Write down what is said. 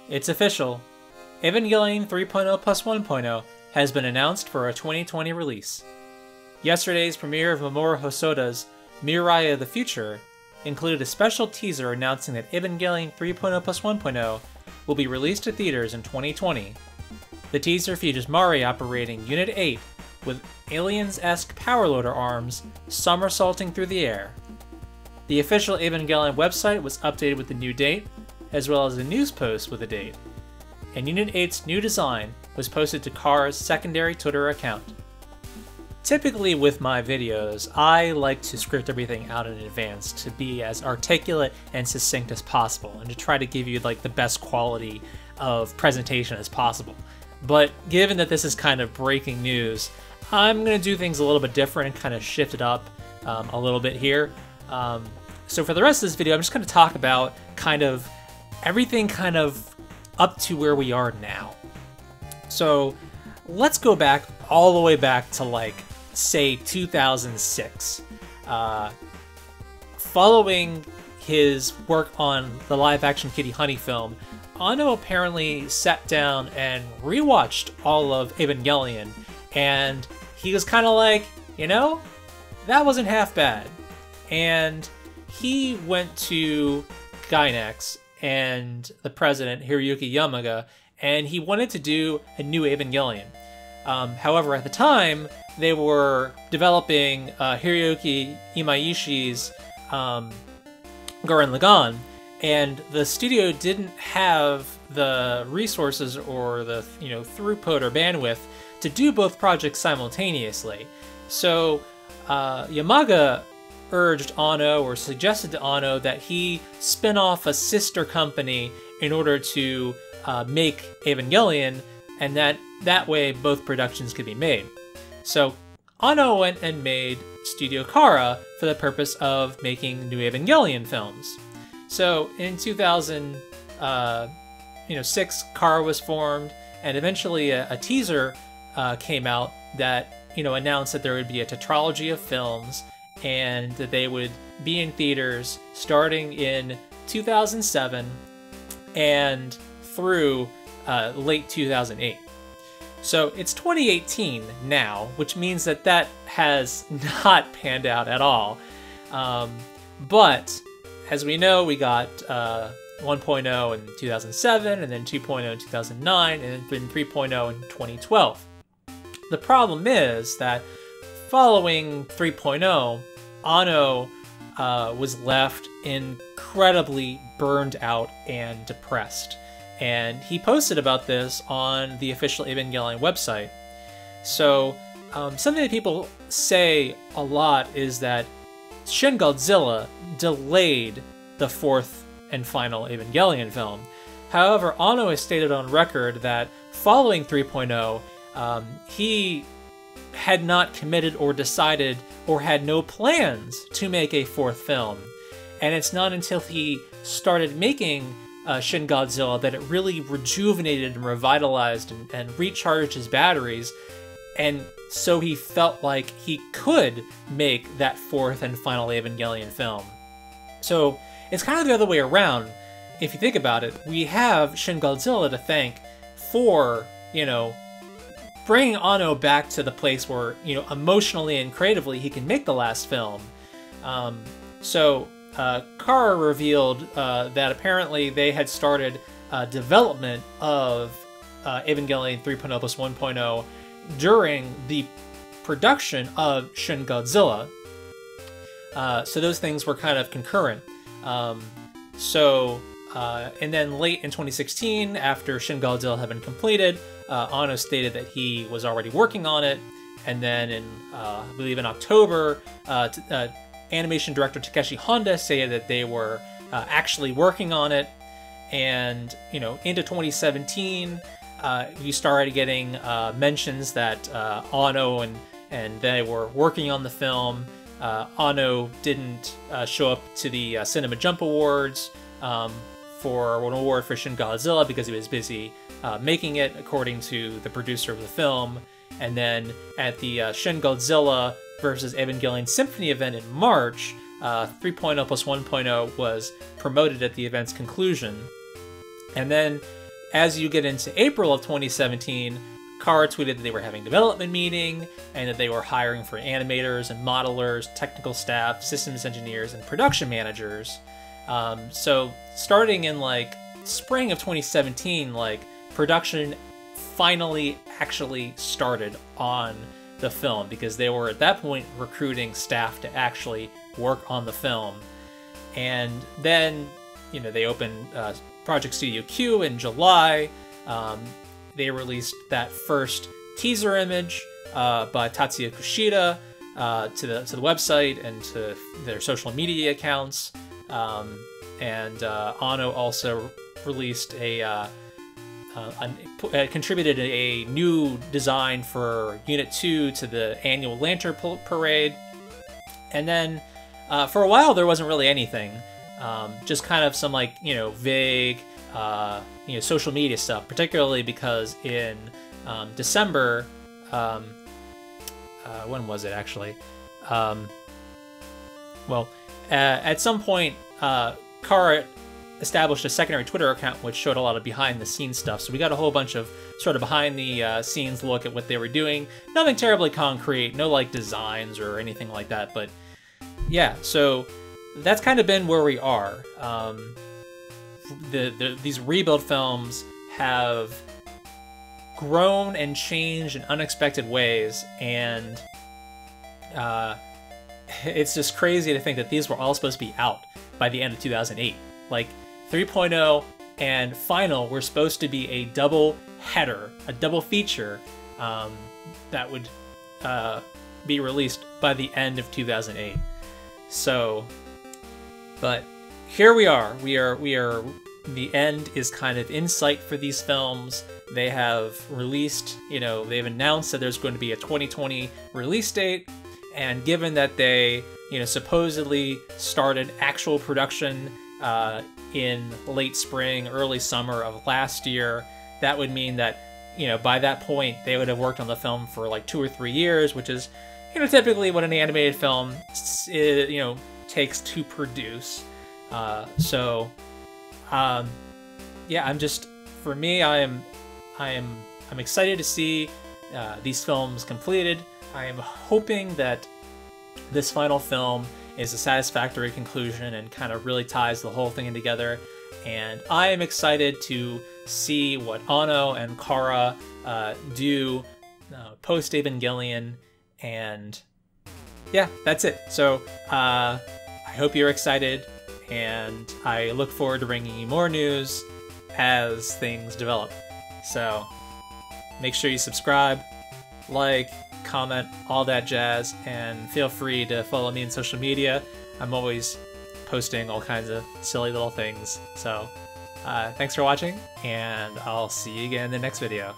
It's official. Evangelion 3.0 plus 1.0 has been announced for a 2020 release. Yesterday's premiere of Mamoru Hosoda's Mirai of the Future included a special teaser announcing that Evangelion 3.0 plus 1.0 will be released to theaters in 2020. The teaser features Mirai operating Unit 8 with aliens-esque power loader arms somersaulting through the air. The official Evangelion website was updated with the new date, as well as a news post with a date. And Unit 8's new design was posted to Kara's secondary Twitter account. Typically with my videos, I like to script everything out in advance to be as articulate and succinct as possible, and to try to give you like the best quality of presentation as possible. But given that this is kind of breaking news, I'm going to do things a little bit different and kind of shift it up a little bit here. So for the rest of this video, I'm just going to talk about kind of everything kind of up to where we are now. So let's go back all the way back to like, say 2006. Following his work on the live-action Kitty Honey film, Anno apparently sat down and rewatched all of Evangelion, and he was kind of like, you know, that wasn't half bad. And he went to Gainax and the president, Hiroyuki Yamaga, and he wanted to do a new Evangelion. However, at the time, they were developing Hiroyuki Imaishi's Gurren Lagann, and the studio didn't have the resources or the throughput or bandwidth to do both projects simultaneously. So Yamaga urged Anno, or suggested to Anno, that he spin off a sister company in order to make Evangelion, and that way both productions could be made. So Anno went and made Studio Kara for the purpose of making new Evangelion films. So in 2006, Kara was formed, and eventually a teaser came out that announced that there would be a tetralogy of films, and that they would be in theaters starting in 2007 and through late 2008. So it's 2018 now, which means that has not panned out at all. But as we know, we got 1.0 in 2007, and then 2.0 in 2009, and then 3.0 in 2012. The problem is that following 3.0, Anno was left incredibly burned out and depressed. And he posted about this on the official Evangelion website. So something that people say a lot is that Shin Godzilla delayed the fourth and final Evangelion film. However, Anno has stated on record that following 3.0, he had not committed or decided or had no plans to make a fourth film. And it's not until he started making Shin Godzilla that it really rejuvenated and revitalized and recharged his batteries, and so he felt like he could make that fourth and final Evangelion film. So it's kind of the other way around. If you think about it, we have Shin Godzilla to thank for, bringing Anno back to the place where, emotionally and creatively he can make the last film. Kara revealed that apparently they had started development of Evangelion 3.0 plus 1.0 during the production of Shin Godzilla. So those things were kind of concurrent. And then late in 2016, after Shin Godzilla had been completed, Anno stated that he was already working on it. And then in, I believe in October, animation director Takeshi Honda stated that they were actually working on it. And, into 2017, you started getting mentions that Anno and they were working on the film. Anno didn't show up to the Cinema Jump Awards for an award for Shin Godzilla because he was busy making it, according to the producer of the film. And then at the Shin Godzilla versus Evangelion Symphony event in March, 3.0 plus 1.0 was promoted at the event's conclusion. And then as you get into April of 2017, Kara tweeted that they were having a development meeting and that they were hiring for animators and modelers, technical staff, systems engineers, and production managers. So starting in like spring of 2017, like production finally actually started on the film because they were at that point recruiting staff to actually work on the film. And then, you know, they opened Project Studio Q in July. They released that first teaser image by Tatsuya Kushida to the website and to their social media accounts. And Anno also released contributed a new design for Unit 2 to the annual Lantern Parade. And then for a while there wasn't really anything. Just kind of some like, you know, vague social media stuff, particularly because in December, when was it actually? At some point, Kara established a secondary Twitter account which showed a lot of behind-the-scenes stuff. So we got a whole bunch of sort of behind-the-scenes look at what they were doing. Nothing terribly concrete, no like designs or anything like that. But yeah, so that's kind of been where we are. These rebuild films have grown and changed in unexpected ways, and it's just crazy to think that these were all supposed to be out by the end of 2008. Like 3.0 and Final were supposed to be a double header, a double feature that would be released by the end of 2008. So, but here we are. We are. The end is kind of in sight for these films. They have released, you know, they've announced that there's going to be a 2020 release date, and given that they, you know, supposedly started actual production in late spring, early summer of last year, that would mean that, you know, by that point they would have worked on the film for like 2 or 3 years, which is, you know, typically what an animated film, you know, takes to produce. Yeah, I'm excited to see these films completed. I am hoping that this final film is a satisfactory conclusion and kind of really ties the whole thing together. And I am excited to see what Anno and Kara do post Evangelion. And yeah, that's it. So I hope you're excited, and I look forward to bringing you more news as things develop. So make sure you subscribe, like, comment, all that jazz, and feel free to follow me on social media. I'm always posting all kinds of silly little things. So thanks for watching, and I'll see you again in the next video.